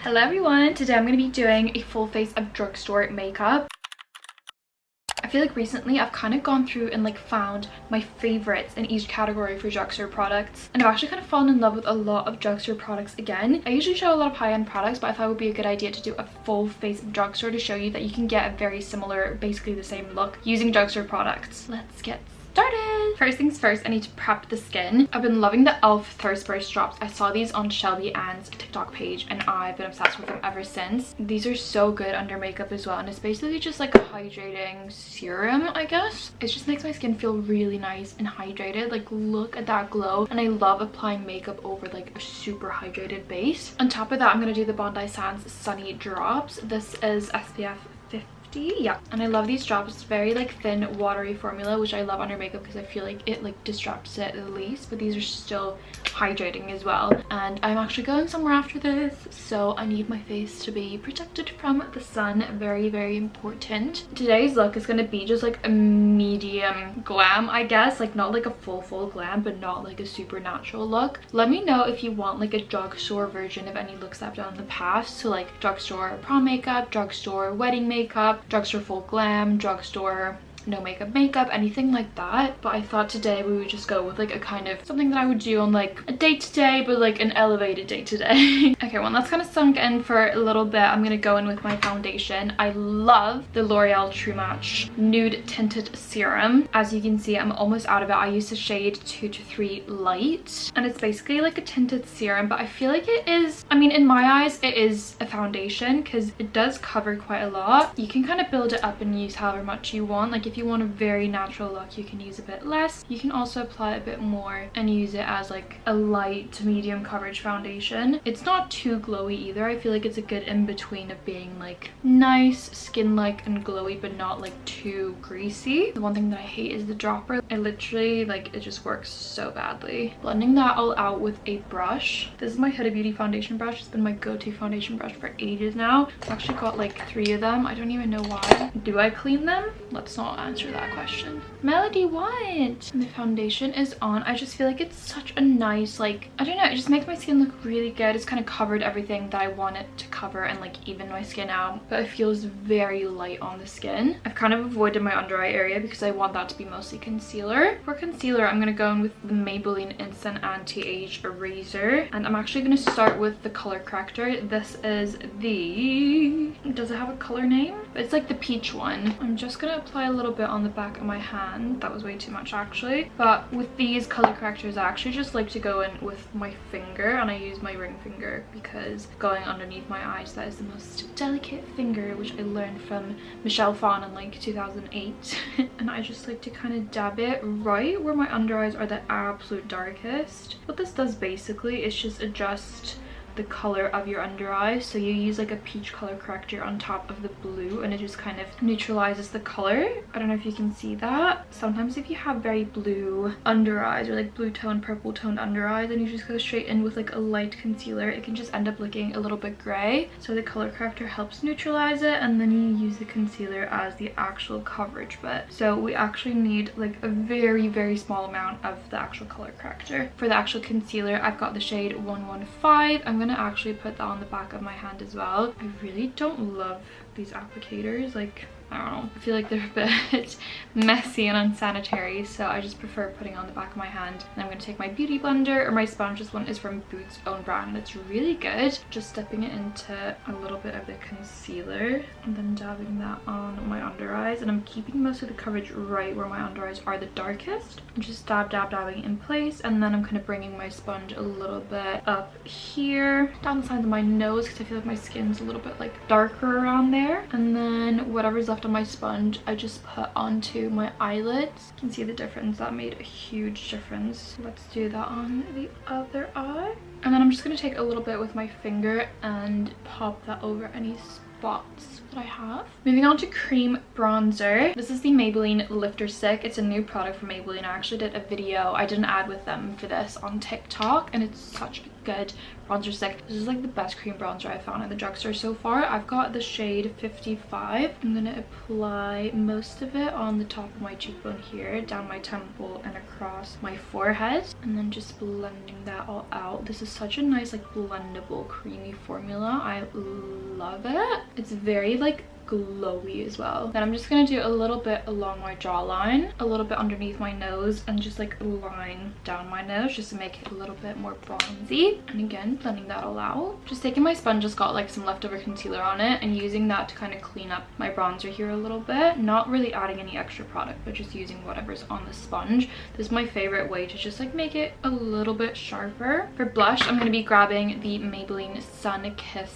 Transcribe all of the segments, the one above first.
Hello everyone, today I'm going to be doing a full face of drugstore makeup. I feel like recently I've kind of gone through and like found my favorites in each category for drugstore products, and I've actually kind of fallen in love with a lot of drugstore products again. I usually show a lot of high-end products, but I thought it would be a good idea to do a full face of drugstore to show you that you can get a very similar, basically the same look using drugstore products. Let's get started. First things first, I need to prep the skin. I've been loving the e.l.f. Thirst Burst drops. I saw these on Shelby Ann's TikTok page and I've been obsessed with them ever since. These are so good under makeup as well, and it's basically just like a hydrating serum, I guess. It just makes my skin feel really nice and hydrated. Like, look at that glow, and I love applying makeup over like a super hydrated base. On top of that, I'm gonna do the Bondi Sands Sunny Drops. This is SPF 50. Yeah, and I love these drops. It's very like thin, watery formula, which I love under makeup because I feel like it like disrupts it the least, but these are still hydrating as well. And I'm actually going somewhere after this, so I need my face to be protected from the sun. Very, very important. Today's look is going to be just like a medium glam, I guess. Like, not like a full glam, but not like a super natural look. Let me know if you want like a drugstore version of any looks I've done in the past. So like drugstore prom makeup, drugstore wedding makeup, drugstore full glam, drugstore no makeup, anything like that. But I thought today we would just go with like a kind of something that I would do on like a day-to-day, but like an elevated day-to-day. Okay, well, that's kind of sunk in for a little bit. I'm gonna go in with my foundation. I love the L'Oreal True Match Nude Tinted Serum. As you can see, I'm almost out of it. I used the shade 2-3 Light, and it's basically like a tinted serum, but I feel like it is, I mean, in my eyes it is a foundation because it does cover quite a lot. You can kind of build it up and use however much you want. Like, if you want a very natural look, you can use a bit less. You can also apply a bit more and use it as like a light to medium coverage foundation. It's not too glowy either. I feel like it's a good in-between of being like nice, skin-like and glowy, but not like too greasy. The one thing that I hate is the dropper. I literally, like, it just works so badly. Blending that all out with a brush. This is my Huda Beauty foundation brush. It's been my go-to foundation brush for ages now. I've actually got like 3 of them. I don't even know why. Do I clean them? Let's not answer that question. Melody, what? The foundation is on. I just feel like it's such a nice, like, I don't know, it just makes my skin look really good. It's kind of covered everything that I want it to cover and like even my skin out, but it feels very light on the skin. I've kind of avoided my under eye area because I want that to be mostly concealer. For concealer, I'm gonna go in with the Maybelline Instant Anti-Age Eraser, and I'm actually gonna start with the color corrector. This is the, does it have a color name? It's like the peach one. I'm just gonna apply a little bit on the back of my hand. That was way too much actually. But with these color correctors, I actually just like to go in with my finger, and I use my ring finger because going underneath my eyes, that is the most delicate finger, which I learned from Michelle Phan in like 2008. And I just like to kind of dab it right where my under eyes are the absolute darkest. What this does basically is just adjust the color of your under eyes. So you use like a peach color corrector on top of the blue, and it just kind of neutralizes the color. I don't know if you can see that. Sometimes if you have very blue under eyes or like blue toned, purple toned under eyes, and you just go straight in with like a light concealer, it can just end up looking a little bit gray. So the color corrector helps neutralize it, and then you use the concealer as the actual coverage bit. So we actually need like a very small amount of the actual color corrector. For the actual concealer, I've got the shade 115. I'm gonna actually put that on the back of my hand as well. I really don't love these applicators. Like, I don't know, I feel like they're a bit messy and unsanitary, so I just prefer putting it on the back of my hand. And I'm going to take my beauty blender or my sponge. This one is from Boots' own brand. It's really good. Just stepping it into a little bit of the concealer and then dabbing that on my under eyes, and I'm keeping most of the coverage right where my under eyes are the darkest. I'm just dabbing in place, and then I'm kind of bringing my sponge a little bit up here down the sides of my nose because I feel like my skin's a little bit like darker around there, and then whatever's left on my sponge I just put onto my eyelids. You can see the difference. That made a huge difference. Let's do that on the other eye, and then I'm just going to take a little bit with my finger and pop that over any spots that I have. Moving on to cream bronzer. This is the Maybelline Lifter Stick. It's a new product from Maybelline. I actually did a video, I did an ad with them for this on TikTok, and it's such a good bronzer stick. This is like the best cream bronzer I found in the drugstore so far. I've got the shade 55. I'm gonna apply most of it on the top of my cheekbone here, down my temple and across my forehead, and then just blending that all out. This is such a nice like blendable creamy formula. I love it. It's very like glowy as well. Then I'm just gonna do a little bit along my jawline, a little bit underneath my nose, and just like a line down my nose just to make it a little bit more bronzy. And again, blending that all out. Just taking my sponge that's got like some leftover concealer on it and using that to kind of clean up my bronzer here a little bit. Not really adding any extra product, but just using whatever's on the sponge. This is my favorite way to just like make it a little bit sharper. For blush, I'm gonna be grabbing the Maybelline Sun Kisser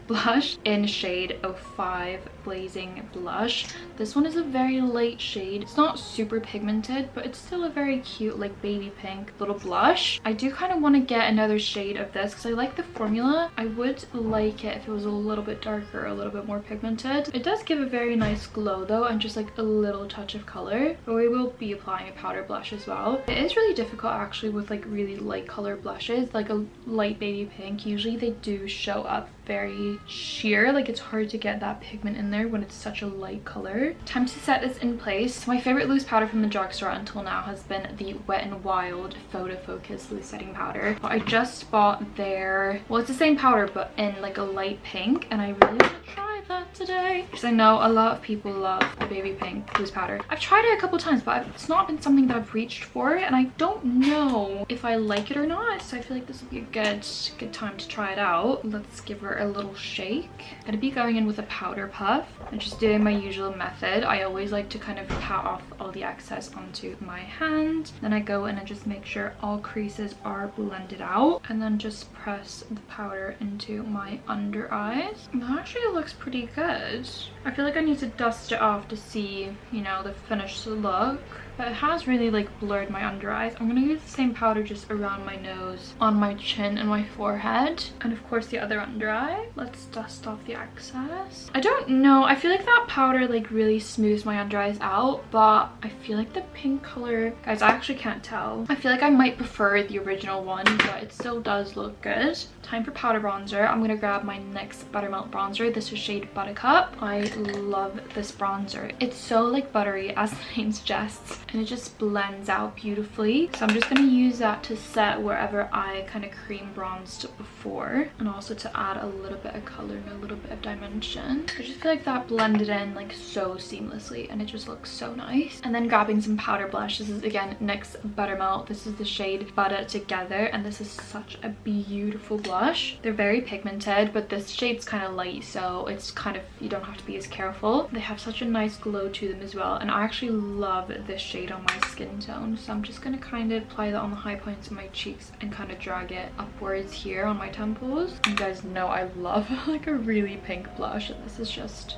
blush in shade 05 Blazing Blush. This one is a very light shade. It's not super pigmented, but it's still a very cute like baby pink little blush. I do kind of want to get another shade of this because I like the formula. I would like it if it was a little bit darker, a little bit more pigmented. It does give a very nice glow though, and just like a little touch of color. But we will be applying a powder blush as well. It is really difficult actually with like really light color blushes, like a light baby pink. Usually they do show up very sheer, like it's hard to get that pigment in there when it's such a light color. Time to set this in place. My favorite loose powder from the drugstore until now has been the Wet n Wild Photo Focus loose setting powder, but I just bought their, well, it's the same powder but in like a light pink, and I really want to try that today because I know a lot of people love the baby pink loose powder. I've tried it a couple times, but it's not been something that I've reached for, and I don't know if I like it or not, so I feel like this will be a good time to try it out. Let's give her a little shake. I'm gonna be going in with a powder puff and just doing my usual method. I always like to kind of pat off all the excess onto my hand, then I go in and just make sure all creases are blended out, and then just press the powder into my under eyes. That actually looks pretty good. I feel like I need to dust it off to see, you know, the finished look, but it has really like blurred my under eyes. I'm gonna use the same powder just around my nose, on my chin and my forehead, and of course the other under eye. Let's dust off the excess. I don't know, I feel like that powder like really smooths my under eyes out, but I feel like the pink color, guys, I actually can't tell. I feel like I might prefer the original one, but it still does look good. Time for powder bronzer. I'm gonna grab my NYX Buttermelt bronzer. This is shade Buttercup. I love this bronzer. It's so like buttery, as the name suggests, and it just blends out beautifully. So I'm just going to use that to set wherever I kind of cream bronzed before, and also to add a little bit of color and a little bit of dimension. I just feel like that blended in like so seamlessly, and it just looks so nice. And then grabbing some powder blush. This is again NYX Buttermelt. This is the shade Butter Together, and this is such a beautiful blush. They're very pigmented, but this shade's kind of light, so it's kind of, you don't have to be as careful. They have such a nice glow to them as well, and I actually love this shade on my skin tone, so I'm just gonna kind of apply that on the high points of my cheeks and kind of drag it upwards here on my temples. You guys know I love like a really pink blush, and this is just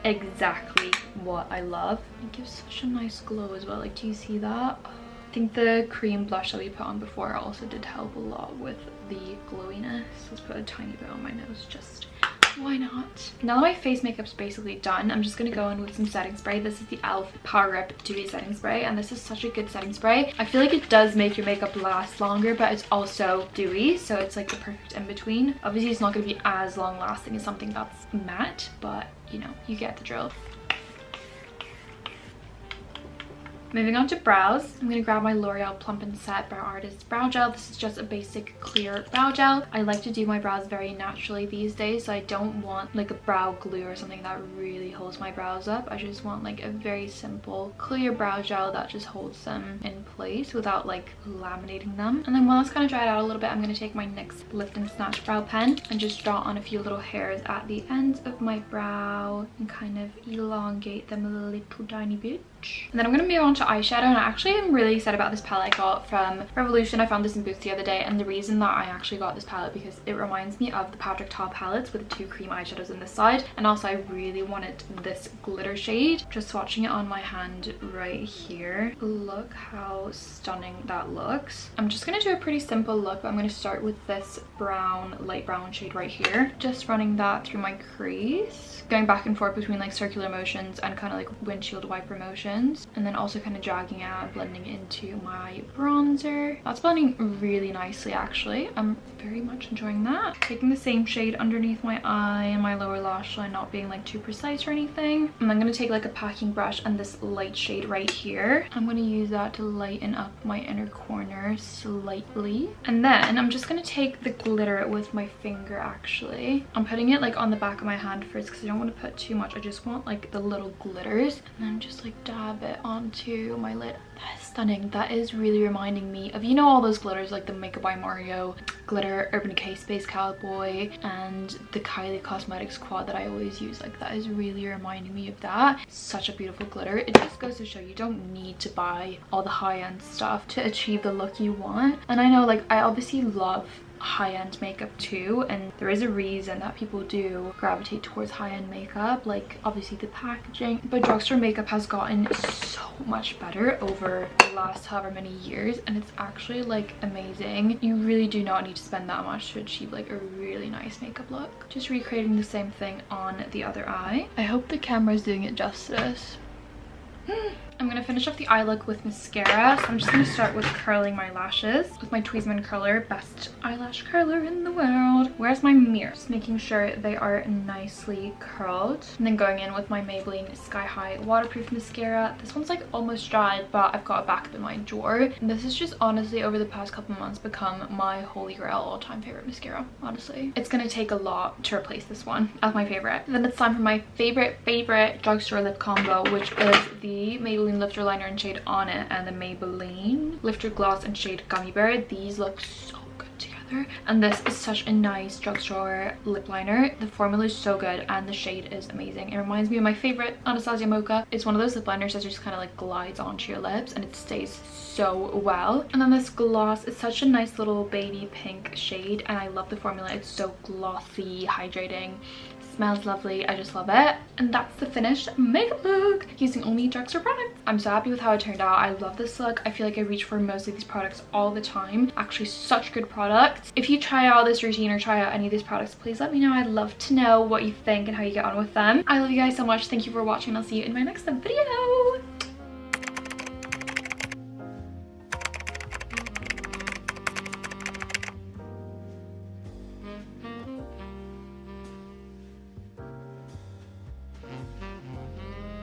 exactly what I love. It gives such a nice glow as well. Like, do you see that? I think the cream blush that we put on before also did help a lot with the glowiness. Let's put a tiny bit on my nose, just why not? Now that my face makeup's basically done, I'm just gonna go in with some setting spray. This is the e.l.f. Power Grip Dewy Setting Spray, and this is such a good setting spray. I feel like it does make your makeup last longer, but it's also dewy, so it's like the perfect in-between. Obviously, it's not gonna be as long-lasting as something that's matte, but you know, you get the drill. Moving on to brows, I'm going to grab my L'Oreal Plump and Set Brow Artist Brow Gel. This is just a basic clear brow gel. I like to do my brows very naturally these days, so I don't want like a brow glue or something that really holds my brows up. I just want like a very simple clear brow gel that just holds them in place without like laminating them. And then while it's kind of dried out a little bit, I'm going to take my NYX Lift and Snatch Brow Pen and just draw on a few little hairs at the ends of my brow and kind of elongate them a little tiny bit. And then I'm going to move on to eyeshadow, and I actually am really excited about this palette I got from Revolution. I found this in Boots the other day, and the reason that I actually got this palette because it reminds me of the Patrick Ta palettes with the two cream eyeshadows on this side, and also I really wanted this glitter shade. Just swatching it on my hand right here, look how stunning that looks. I'm just going to do a pretty simple look, but I'm going to start with this brown, light brown shade right here, just running that through my crease, going back and forth between like circular motions and kind of like windshield wiper motion. foundations, and then also kind of dragging out and blending into my bronzer. That's blending really nicely actually. I'm very much enjoying that. Taking the same shade underneath my eye and my lower lash line, not being like too precise or anything. And I'm going to take like a packing brush and this light shade right here. I'm going to use that to lighten up my inner corner slightly. And then I'm just going to take the glitter with my finger actually. I'm putting it like on the back of my hand first because I don't want to put too much. I just want like the little glitters, and then just like dab it onto my lid. That is stunning. That is really reminding me of, you know, all those glitters like the Makeup by Mario glitter, Urban Decay Space Cowboy, and the Kylie Cosmetics quad that I always use. Like that is really reminding me of that. Such a beautiful glitter. It just goes to show you don't need to buy all the high-end stuff to achieve the look you want. And I know like I obviously love high-end makeup too, and there is a reason that people do gravitate towards high-end makeup, like obviously the packaging, but drugstore makeup has gotten so much better over the last however many years, and it's actually like amazing. You really do not need to spend that much to achieve like a really nice makeup look. Just recreating the same thing on the other eye. I hope the camera is doing it justice. I'm gonna finish off the eye look with mascara. So I'm just gonna start with curling my lashes with my Tweezerman curler, best eyelash curler in the world. Where's my mirror? Just making sure they are nicely curled, and then going in with my Maybelline Sky High waterproof mascara. This one's like almost dried, but I've got it back up in my drawer. And this has just honestly over the past couple months become my holy grail all-time favorite mascara. Honestly, it's gonna take a lot to replace this one as my favorite. Then it's time for my favorite drugstore lip combo, which is the Maybelline Lifter Liner in shade On It and the Maybelline Lifter Gloss in shade Gummy Bear. These look so good together, and this is such a nice drugstore lip liner. The formula is so good and the shade is amazing. It reminds me of my favorite Anastasia Mocha. It's one of those lip liners that just kind of like glides onto your lips and it stays so well. And then this gloss is such a nice little baby pink shade, and I love the formula. It's so glossy, hydrating, smells lovely. I just love it. And that's the finished makeup look using only drugstore products. I'm so happy with how it turned out. I love this look. I feel like I reach for most of these products all the time. Actually, such good products. If you try out this routine or try out any of these products, please let me know. I'd love to know what you think and how you get on with them. I love you guys so much. Thank you for watching. I'll see you in my next video.